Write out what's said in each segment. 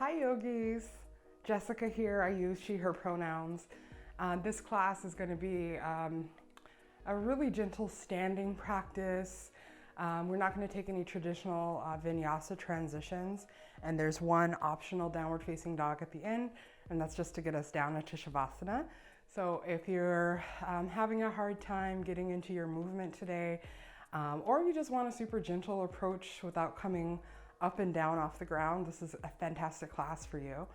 Hi yogis, Jessica here. I use she, her pronouns. This class is going to be a really gentle standing practice. We're not going to take any traditional Vinyasa transitions, and there's one optional downward facing dog at the end, and that's just to get us down into shavasana. So if you're having a hard time getting into your movement today, or you just want a super gentle approach without coming up and down off the ground, this is a fantastic class for you.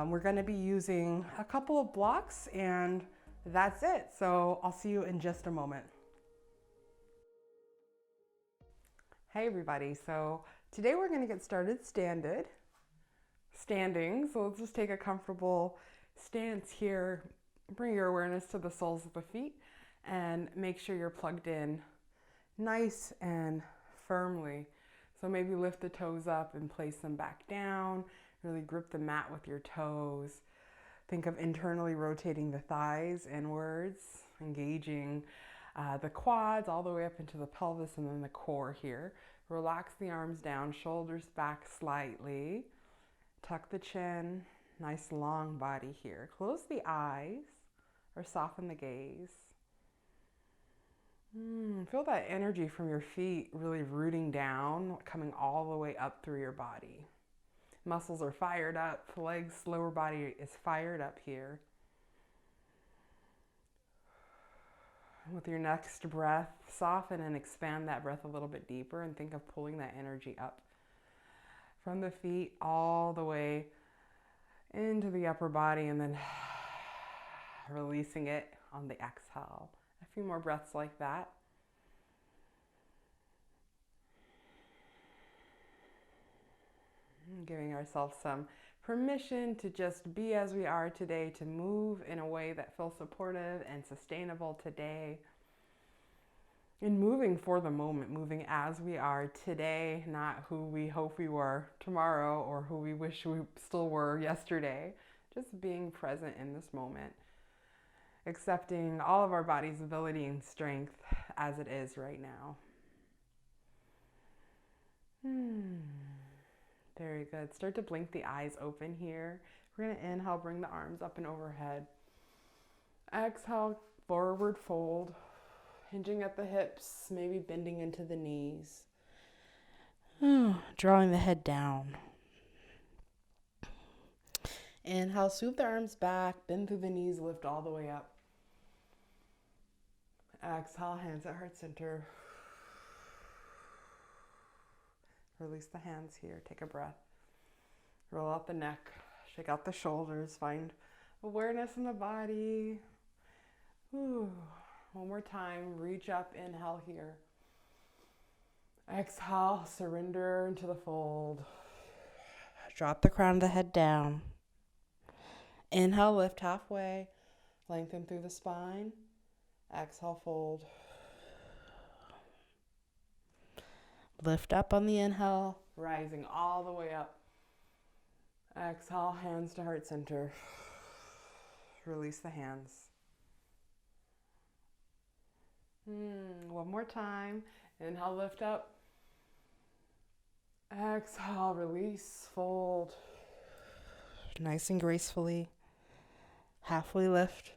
We're going to be using a couple of blocks, and that's it. So I'll see you in just a moment. Hey everybody, so today we're going to get started standing. So let's just take a comfortable stance here. Bring your awareness to the soles of the feet and make sure you're plugged in nice and firmly. So maybe lift the toes up and place them back down. Really grip the mat with your toes. Think of internally rotating the thighs inwards, engaging the quads all the way up into the pelvis and then the core here. Relax the arms down, shoulders back slightly. Tuck the chin, nice long body here. Close the eyes or soften the gaze. Feel that energy from your feet really rooting down, coming all the way up through your body. Muscles are fired up, legs, lower body is fired up here. With your next breath, soften and expand that breath a little bit deeper and think of pulling that energy up from the feet all the way into the upper body and then releasing it on the exhale. A few more breaths like that. Giving ourselves some permission to just be as we are today, to move in a way that feels supportive and sustainable today. And moving for the moment, moving as we are today, not who we hope we were tomorrow or who we wish we still were yesterday. Just being present in this moment. Accepting all of our body's ability and strength as it is right now. Very good. Start to blink the eyes open here. We're going to inhale, bring the arms up and overhead. Exhale, forward fold, hinging at the hips, maybe bending into the knees. Drawing the head down. Inhale, swoop the arms back, bend through the knees, lift all the way up. Exhale, hands at heart center. Release the hands here, take a breath. Roll out the neck, shake out the shoulders, find awareness in the body. One more time, reach up, inhale here. Exhale, surrender into the fold. Drop the crown of the head down. Inhale, lift halfway, lengthen through the spine. Exhale, fold. Lift up on the inhale, rising all the way up. Exhale, hands to heart center. Release the hands. One more time. Inhale, lift up. Exhale, release, fold. Nice and gracefully. Halfway lift.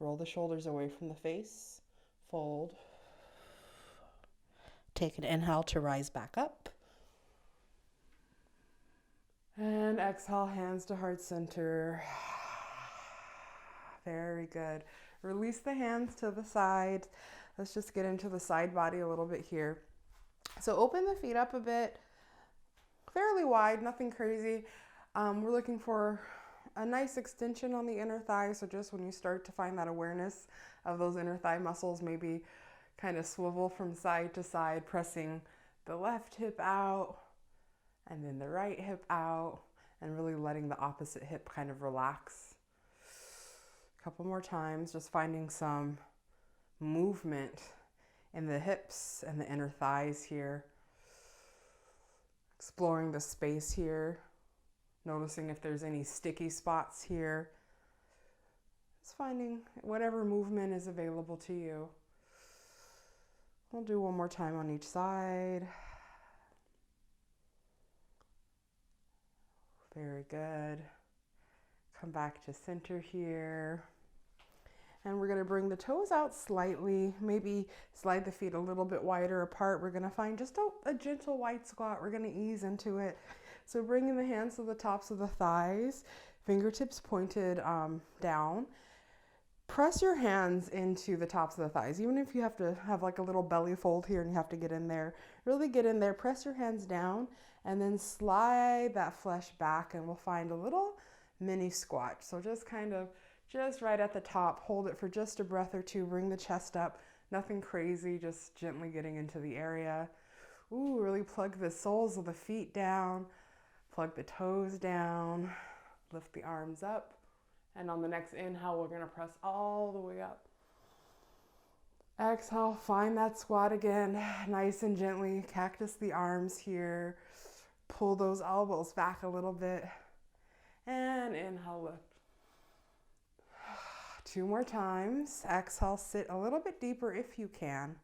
Roll the shoulders away from the face. Fold. Take an inhale to rise back up. And exhale, hands to heart center. Very good. Release the hands to the side. Let's just get into the side body a little bit here. So open the feet up a bit, fairly wide, nothing crazy. We're looking for a nice extension on the inner thigh. So just when you start to find that awareness of those inner thigh muscles, maybe kind of swivel from side to side, pressing the left hip out and then the right hip out, and really letting the opposite hip kind of relax. A couple more times, just finding some movement in the hips and the inner thighs here. Exploring the space here, noticing if there's any sticky spots here. Just finding whatever movement is available to you. We'll do one more time on each side. Very good. Come back to center here. And we're going to bring the toes out slightly, maybe slide the feet a little bit wider apart. We're going to find just a gentle wide squat. We're going to ease into it. So bringing the hands to the tops of the thighs, fingertips pointed down. Press your hands into the tops of the thighs, even if you have to have like a little belly fold here and you have to get in there. Really get in there, press your hands down, and then slide that flesh back, and we'll find a little mini squat. So just kind of just right at the top, hold it for just a breath or two, bring the chest up, nothing crazy, just gently getting into the area. Ooh, really plug the soles of the feet down, plug the toes down, lift the arms up. And on the next inhale, we're gonna press all the way up. Exhale, find that squat again, nice and gently, cactus the arms here. Pull those elbows back a little bit. And inhale, lift. 2 more times. Exhale, sit a little bit deeper if you can.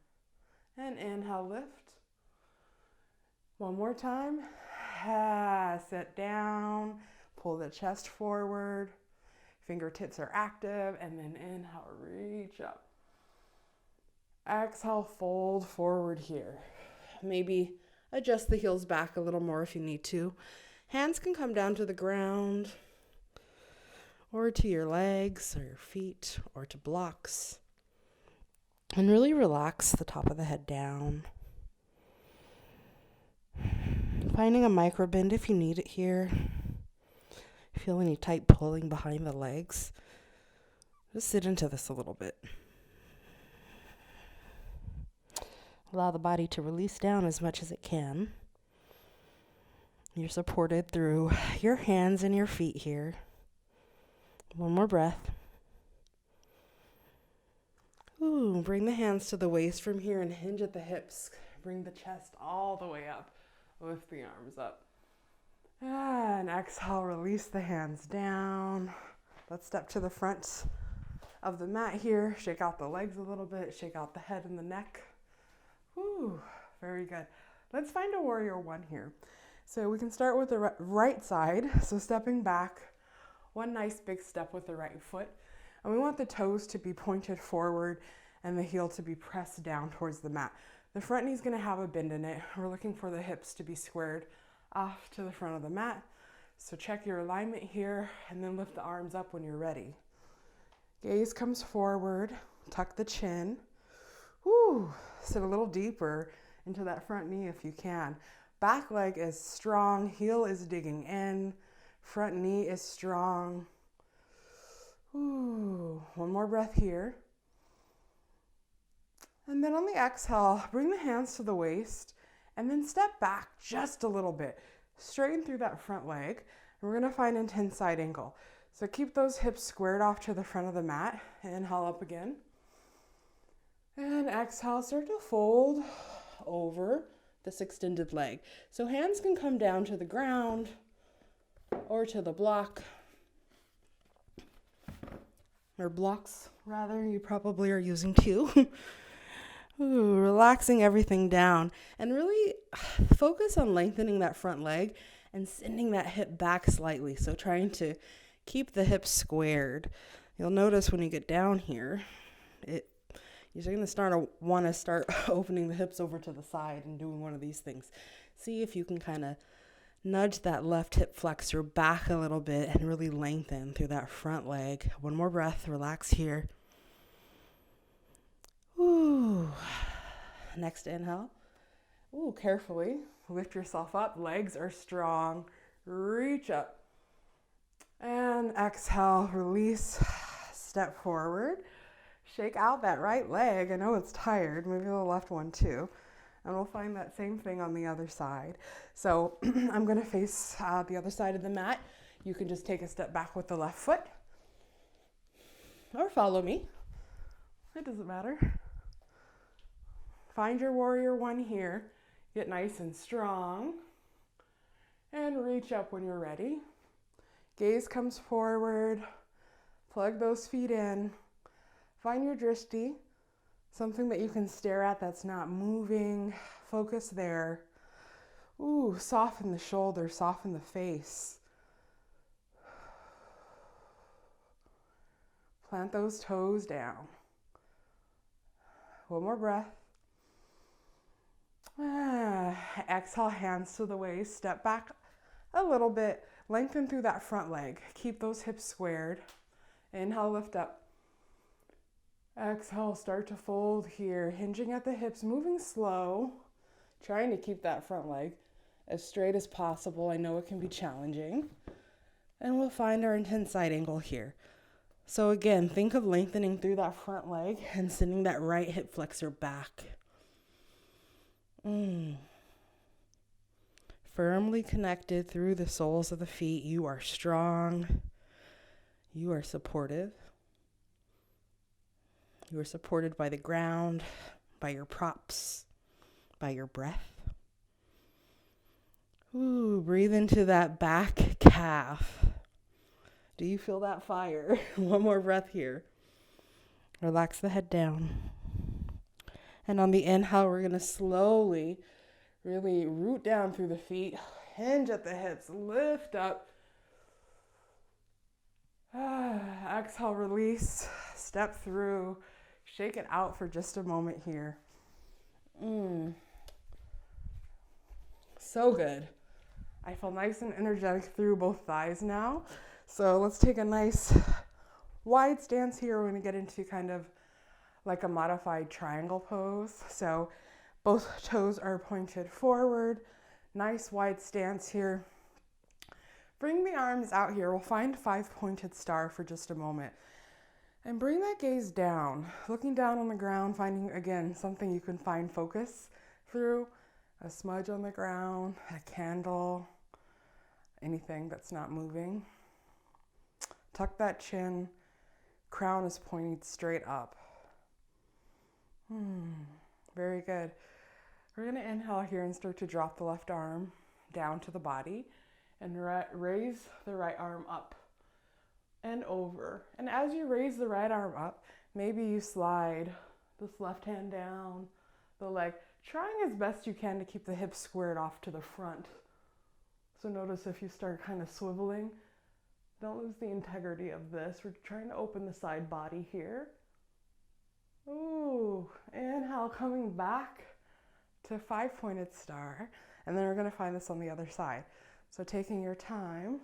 And inhale, lift. 1 more time. Sit down, pull the chest forward. Fingertips are active, and then inhale, reach up. Exhale, fold forward here. Maybe adjust the heels back a little more if you need to. Hands can come down to the ground, or to your legs, or your feet, or to blocks. And really relax the top of the head down. Finding a micro bend if you need it here. Feel any tight pulling behind the legs. Just sit into this a little bit. Allow the body to release down as much as it can. You're supported through your hands and your feet here. 1 more breath. Ooh, bring the hands to the waist from here and hinge at the hips. Bring the chest all the way up. Lift the arms up. And exhale, release the hands down. Let's step to the front of the mat here. Shake out the legs a little bit. Shake out the head and the neck. Whew, very good. Let's find a warrior 1 here. So we can start with the right side. So stepping back, 1 nice big step with the right foot. And we want the toes to be pointed forward and the heel to be pressed down towards the mat. The front knee is going to have a bend in it. We're looking for the hips to be squared off to the front of the mat. So check your alignment here and then lift the arms up when you're ready. Gaze comes forward, tuck the chin. Woo, sit a little deeper into that front knee if you can. Back leg is strong, heel is digging in, front knee is strong. Ooh, 1 more breath here. And then on the exhale, bring the hands to the waist and then step back just a little bit. Straighten through that front leg. And we're gonna find an intense side angle. So keep those hips squared off to the front of the mat. Inhale up again. And exhale, start to fold over this extended leg. So hands can come down to the ground or to the block. Or blocks, rather. You probably are using 2. Ooh, relaxing everything down and really focus on lengthening that front leg and sending that hip back slightly. So trying to keep the hips squared. You'll notice when you get down here, you're going to want to start opening the hips over to the side and doing one of these things. See if you can kind of nudge that left hip flexor back a little bit and really lengthen through that front leg. 1 more breath, relax here. Ooh. Next inhale. Ooh, carefully lift yourself up. Legs are strong. Reach up. And exhale, release. Step forward. Shake out that right leg. I know it's tired. Maybe the left one too. And we'll find that same thing on the other side. So I'm going to face the other side of the mat. You can just take a step back with the left foot. Or follow me. It doesn't matter. Find your warrior 1 here. Get nice and strong. And reach up when you're ready. Gaze comes forward. Plug those feet in. Find your drishti, something that you can stare at that's not moving. Focus there. Ooh, soften the shoulders, soften the face. Plant those toes down. One more breath. Exhale, hands to the waist. Step back a little bit. Lengthen through that front leg. Keep those hips squared. Inhale, lift up. Exhale, start to fold here. Hinging at the hips, moving slow. Trying to keep that front leg as straight as possible. I know it can be challenging. And we'll find our intense side angle here. So again, think of lengthening through that front leg and sending that right hip flexor back. Firmly connected through the soles of the feet. You are strong. You are supportive. You are supported by the ground, by your props, by your breath. Breathe into that back calf. Do you feel that fire? One more breath here. Relax the head down. And on the inhale, we're going to slowly really root down through the feet. Hinge at the hips. Lift up. Exhale, release. Step through. Shake it out for just a moment here. So good. I feel nice and energetic through both thighs now. So let's take a nice wide stance here. We're going to get into kind of like a modified triangle pose. So both toes are pointed forward. Nice wide stance here. Bring the arms out here. We'll find 5-pointed star for just a moment. And bring that gaze down. Looking down on the ground, finding, again, something you can find focus through. A smudge on the ground, a candle, anything that's not moving. Tuck that chin. Crown is pointing straight up. Very good. We're going to inhale here and start to drop the left arm down to the body and raise the right arm up and over. And as you raise the right arm up, maybe you slide this left hand down the leg, trying as best you can to keep the hips squared off to the front. So notice if you start kind of swiveling, don't lose the integrity of this. We're trying to open the side body here. Inhale, coming back to 5-pointed star. And then we're going to find this on the other side. So taking your time.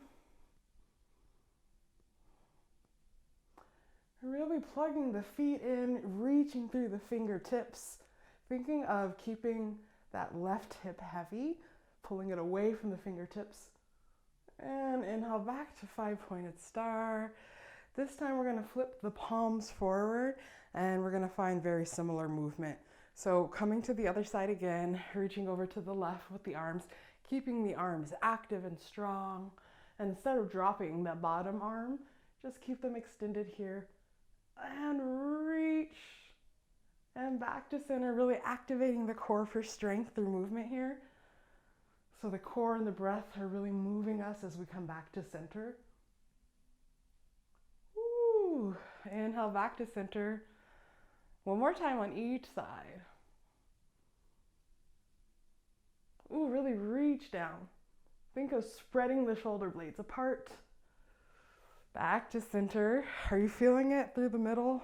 Really plugging the feet in, reaching through the fingertips. Thinking of keeping that left hip heavy, pulling it away from the fingertips. And inhale back to 5-pointed star. This time we're going to flip the palms forward and we're going to find very similar movement. So coming to the other side again, reaching over to the left with the arms, keeping the arms active and strong. And instead of dropping that bottom arm, just keep them extended here. And reach. And back to center, really activating the core for strength through movement here. So the core and the breath are really moving us as we come back to center. Inhale back to center. One more time on each side. Really reach down. Think of spreading the shoulder blades apart. Back to center. Are you feeling it through the middle?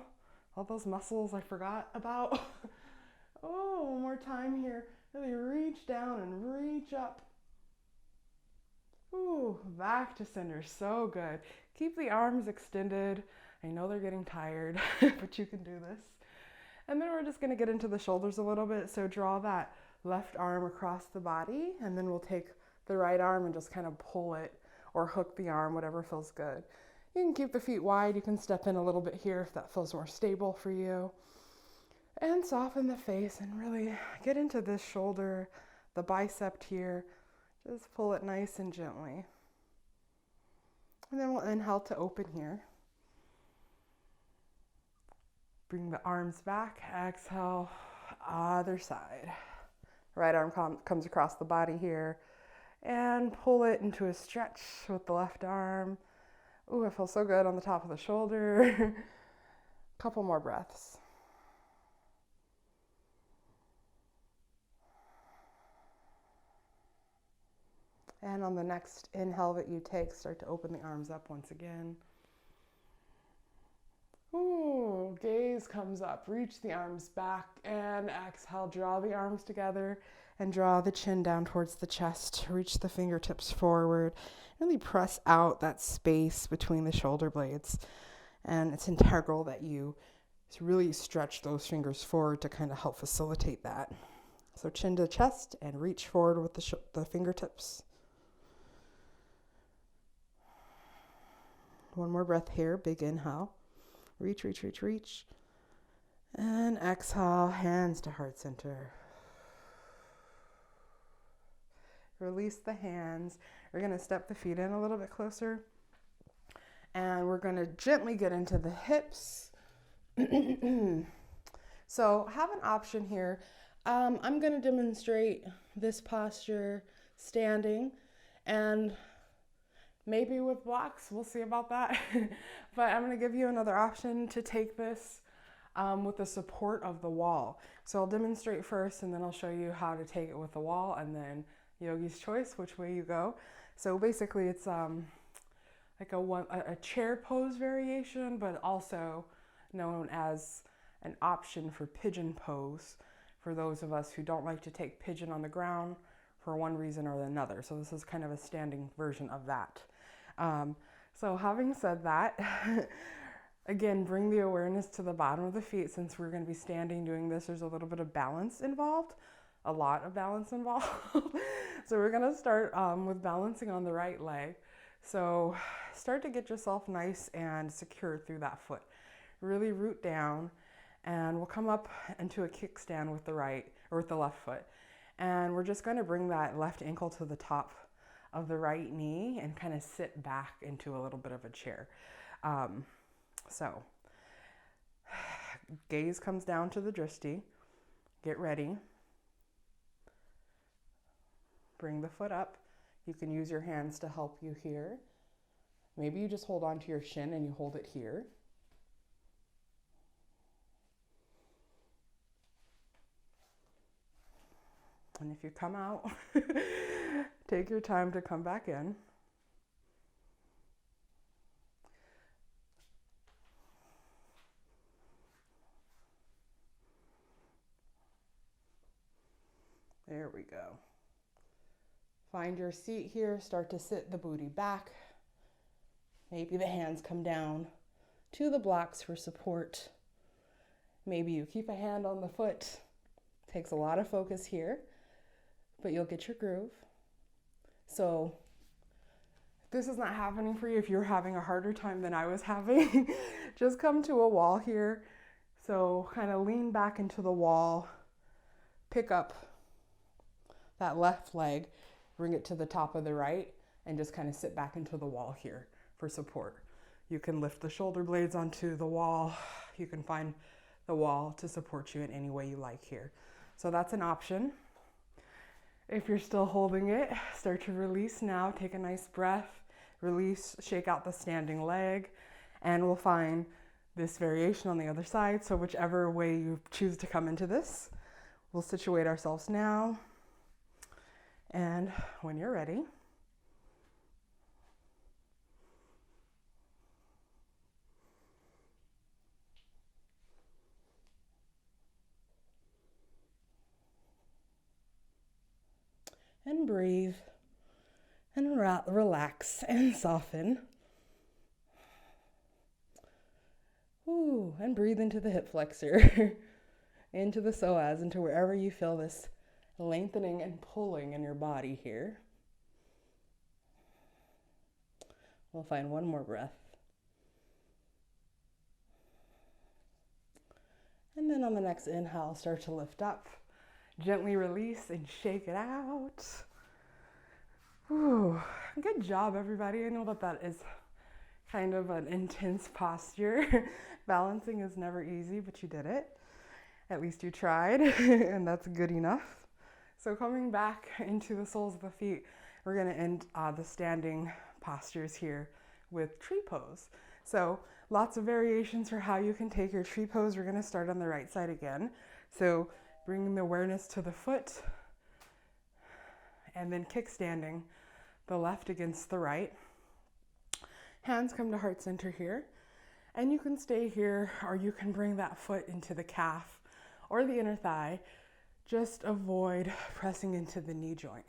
All those muscles I forgot about. One more time here. Really reach down and reach up. Back to center. So good. Keep the arms extended. I know they're getting tired, but you can do this. And then we're just going to get into the shoulders a little bit. So draw that left arm across the body, and then we'll take the right arm and just kind of pull it or hook the arm, whatever feels good. You can keep the feet wide. You can step in a little bit here if that feels more stable for you. And soften the face and really get into this shoulder, the bicep here. Just pull it nice and gently. And then we'll inhale to open here. Bring the arms back. Exhale, other side. Right arm comes across the body here. And pull it into a stretch with the left arm. It feels so good on the top of the shoulder. Couple more breaths. And on the next inhale that you take, start to open the arms up once again. Ooh, gaze comes up. Reach the arms back and exhale. Draw the arms together and draw the chin down towards the chest. Reach the fingertips forward. Really press out that space between the shoulder blades. And it's integral that you really stretch those fingers forward to kind of help facilitate that. So chin to chest and reach forward with the fingertips. One more breath here. Big inhale. Reach, reach, reach, reach. And exhale, hands to heart center. Release the hands. We're going to step the feet in a little bit closer. And we're going to gently get into the hips. So have an option here. I'm going to demonstrate this posture standing, and maybe with blocks, we'll see about that. But I'm going to give you another option to take this with the support of the wall. So I'll demonstrate first, and then I'll show you how to take it with the wall, and then yogi's choice, which way you go. So basically it's like a chair pose variation, but also known as an option for pigeon pose for those of us who don't like to take pigeon on the ground for one reason or another. So this is kind of a standing version of that. So having said that, again, bring the awareness to the bottom of the feet. Since we're going to be standing doing this, there's a little bit of balance involved, a lot of balance involved. So we're going to start with balancing on the right leg. So start to get yourself nice and secure through that foot. Really root down, and we'll come up into a kickstand with the right or with the left foot. And we're just going to bring that left ankle to the top of the right knee and kind of sit back into a little bit of a chair. So gaze comes down to the drishti. Get ready. Bring the foot up. You can use your hands to help you here. Maybe you just hold on to your shin and you hold it here. And if you come out, take your time to come back in. There we go. Find your seat here. Start to sit the booty back. Maybe the hands come down to the blocks for support. Maybe you keep a hand on the foot. Takes a lot of focus here, but you'll get your groove. So if this is not happening for you, if you're having a harder time than I was having, just come to a wall here. So kind of lean back into the wall, pick up that left leg, bring it to the top of the right, and just kind of sit back into the wall here for support. You can lift the shoulder blades onto the wall. You can find the wall to support you in any way you like here. So that's an option. If you're still holding it, start to release now. Take a nice breath, release, shake out the standing leg, and we'll find this variation on the other side. So whichever way you choose to come into this, we'll situate ourselves now. And when you're ready, and breathe and relax and soften. Ooh, and breathe into the hip flexor, into the psoas, into wherever you feel this lengthening and pulling in your body here. We'll find one more breath. And then on the next inhale, start to lift up. Gently release and shake it out. Ooh, good job, everybody. I know that is kind of an intense posture. Balancing is never easy, but you did it. At least you tried, and that's good enough. So coming back into the soles of the feet, we're going to end the standing postures here with tree pose. So lots of variations for how you can take your tree pose. We're going to start on the right side again. So bringing the awareness to the foot, and then kickstanding the left against the right. Hands come to heart center here. And you can stay here, or you can bring that foot into the calf or the inner thigh. Just avoid pressing into the knee joint.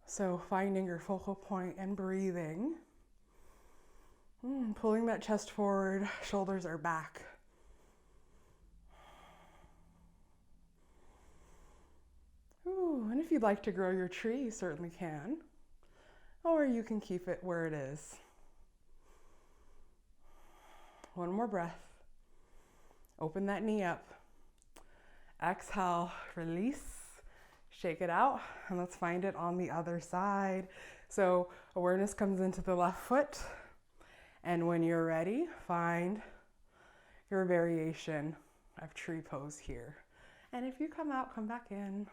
So finding your focal point and breathing. Pulling that chest forward, shoulders are back. And if you'd like to grow your tree, you certainly can. Or you can keep it where it is. One more breath. Open that knee up. Exhale, release, shake it out, and let's find it on the other side. So awareness comes into the left foot, and when you're ready, find your variation of tree pose here. And if you come out, come back in.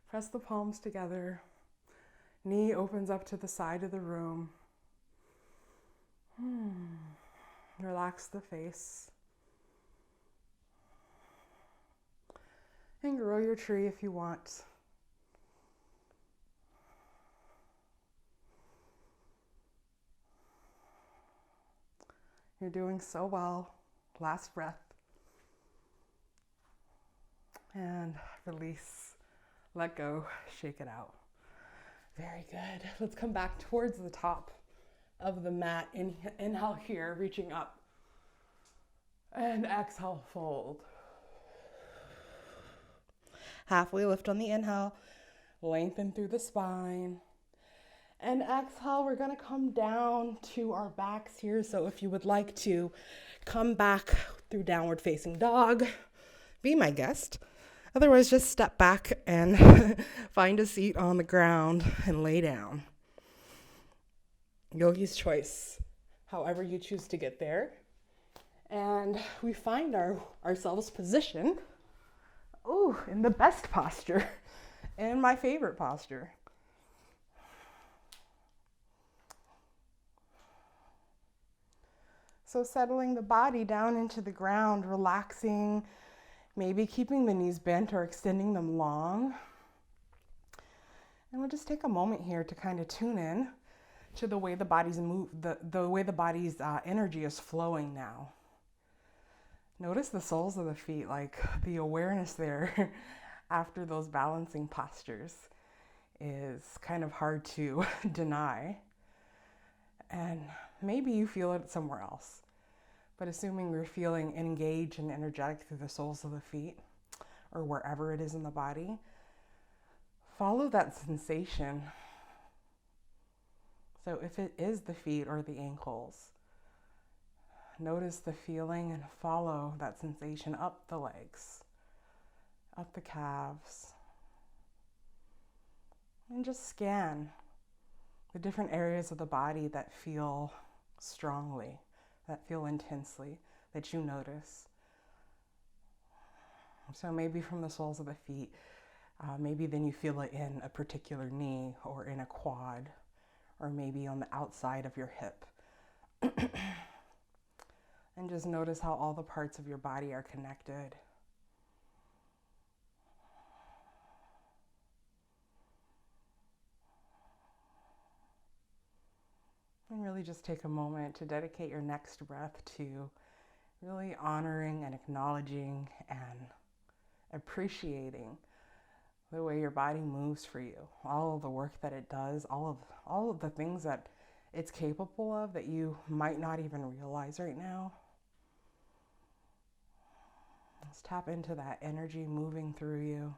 Press the palms together. Knee opens up to the side of the room. Relax the face. And grow your tree if you want. You're doing so well. Last breath. And release. Let go. Shake it out. Very good. Let's come back towards the top of the mat. Inhale here, reaching up. And exhale, fold. Halfway lift on the inhale. Lengthen through the spine. And exhale, we're going to come down to our backs here. So if you would like to come back through downward facing dog, be my guest. Otherwise, just step back and find a seat on the ground and lay down. Yogi's choice, however you choose to get there. And we find ourselves positioned, in the best posture and my favorite posture. So settling the body down into the ground, relaxing, maybe keeping the knees bent or extending them long. And we'll just take a moment here to kind of tune in to the way the body's the way the body's energy is flowing now. Notice the soles of the feet, like the awareness there after those balancing postures is kind of hard to deny. And maybe you feel it somewhere else. But assuming you're feeling engaged and energetic through the soles of the feet or wherever it is in the body, follow that sensation. So if it is the feet or the ankles, notice the feeling and follow that sensation up the legs, up the calves, and just scan the different areas of the body that feel strongly, that feel intensely, that you notice. So maybe from the soles of the feet, maybe then you feel it in a particular knee or in a quad, or maybe on the outside of your hip. And just notice how all the parts of your body are connected. And really just take a moment to dedicate your next breath to really honoring and acknowledging and appreciating the way your body moves for you, all of the work that it does, all of the things that it's capable of that you might not even realize right now. Let's tap into that energy moving through you.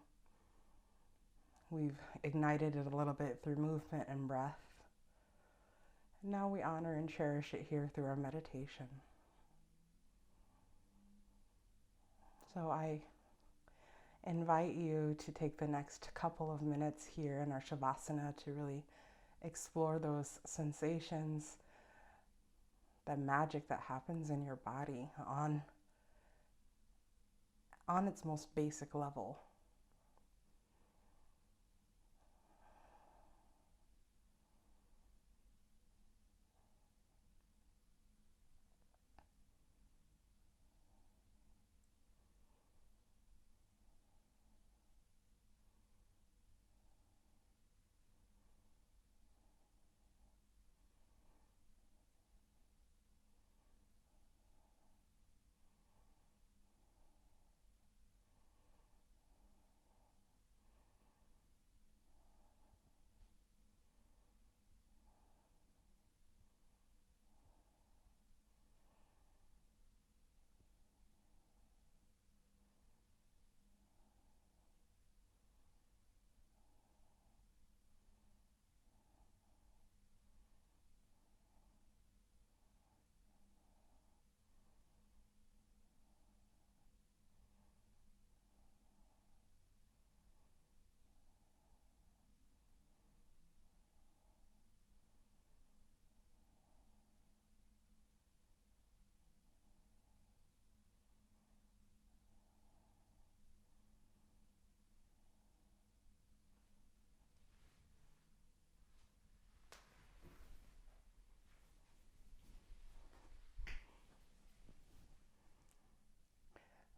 We've ignited it a little bit through movement and breath. Now we honor and cherish it here through our meditation. So I invite you to take the next couple of minutes here in our shavasana to really explore those sensations, the magic that happens in your body on its most basic level.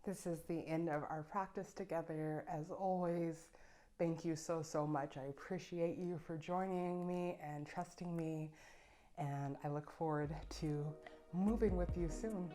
This is the end of our practice together. As always, thank you so, so much. I appreciate you for joining me and trusting me, and I look forward to moving with you soon.